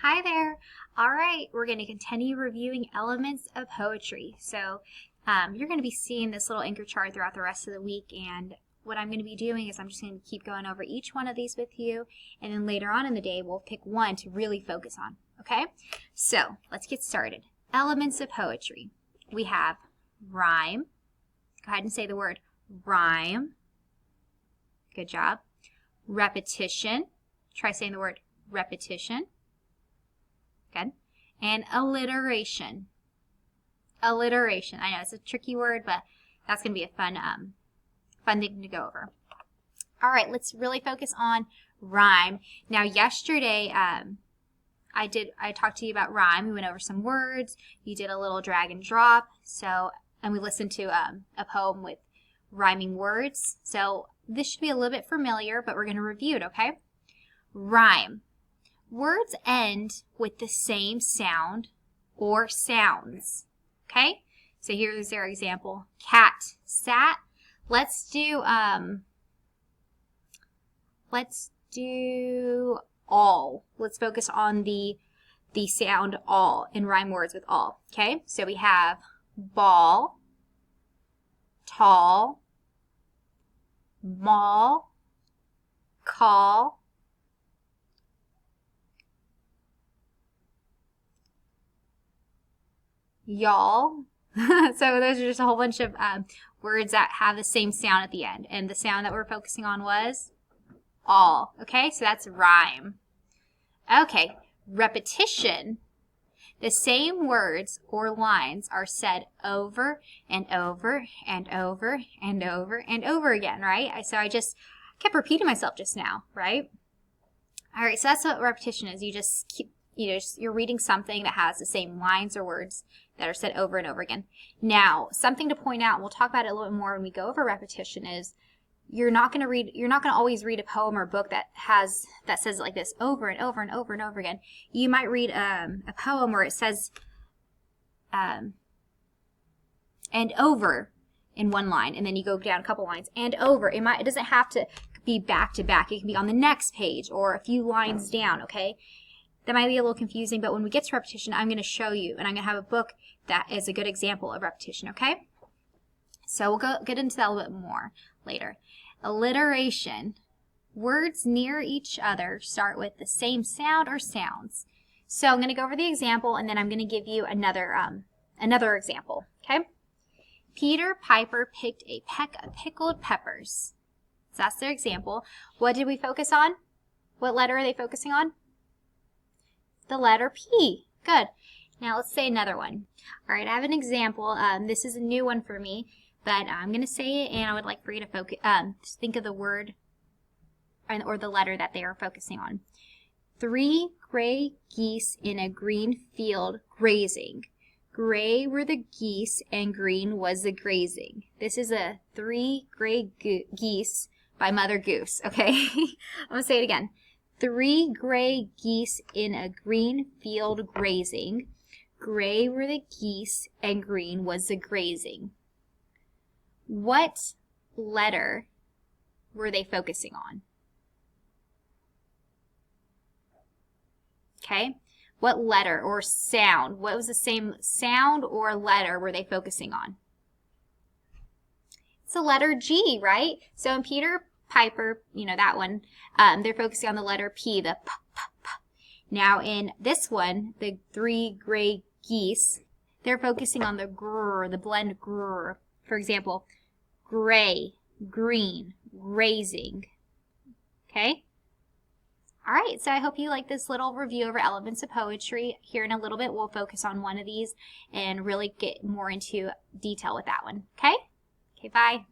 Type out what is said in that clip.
Hi there. All right, we're going to continue reviewing elements of poetry. So you're going to be seeing this little anchor chart throughout the rest of the week, and what I'm going to be doing is I'm just going to keep going over each one of these with you, and then later on in the day we'll pick one to really focus on, okay? So let's get started. Elements of poetry. We have rhyme. Go ahead and say the word rhyme. Good job. Repetition. Try saying the word repetition. Good. And alliteration. Alliteration. I know it's a tricky word, but that's going to be a fun thing to go over. All right, let's really focus on rhyme. Now, yesterday, I talked to you about rhyme. We went over some words. You did a little drag and drop. And we listened to a poem with rhyming words. So this should be a little bit familiar, but we're going to review it, okay? Rhyme. Words end with the same sound or sounds, okay? So here's our example. Cat, sat. Let's do all. Let's focus on the sound all and rhyme words with all, okay? So we have ball, tall, mall, call, y'all. So those are just a whole bunch of words that have the same sound at the end. And the sound that we're focusing on was all. Okay, so that's rhyme. Okay, repetition. The same words or lines are said over and over and over and over and over again, right? So I just kept repeating myself just now, right? All right, so that's what repetition is. You just keep, you're reading something that has the same lines or words that are said over and over again. Now, something to point out, and we'll talk about it a little bit more when we go over repetition, is you're not going to always read a poem or book that says it like this over and over and over and over again. You might read a poem where it says and over in one line, and then you go down a couple lines and over. It doesn't have to be back to back. It can be on the next page or a few lines down, okay? That might be a little confusing, but when we get to repetition, I'm going to show you, and I'm going to have a book that is a good example of repetition, okay? So we'll get into that a little bit more later. Alliteration. Words near each other start with the same sound or sounds. So I'm going to go over the example, and then I'm going to give you another example, okay? Peter Piper picked a peck of pickled peppers. So that's their example. What did we focus on? What letter are they focusing on? The letter P. Good. Now let's say another one. All right, I have an example. This is a new one for me, but I'm going to say it, and I would like for you to focus. Think of the word or the letter that they are focusing on. 3 gray geese in a green field grazing. Gray were the geese, and green was the grazing. This is a 3 gray geese by Mother Goose. Okay, I'm going to say it again. 3 gray geese in a green field grazing. Gray were the geese, and green was the grazing. What letter were they focusing on? Okay, what letter or sound? What was the same sound or letter were they focusing on? It's the letter G, right? So in Peter Piper, that one, they're focusing on the letter P, the p, p, p. Now in this one, the 3 gray geese, they're focusing on the grr, the blend grr. For example, gray, green, grazing. Okay? All right, so I hope you like this little review over elements of poetry. Here in a little bit, we'll focus on one of these and really get more into detail with that one. Okay? Okay, bye.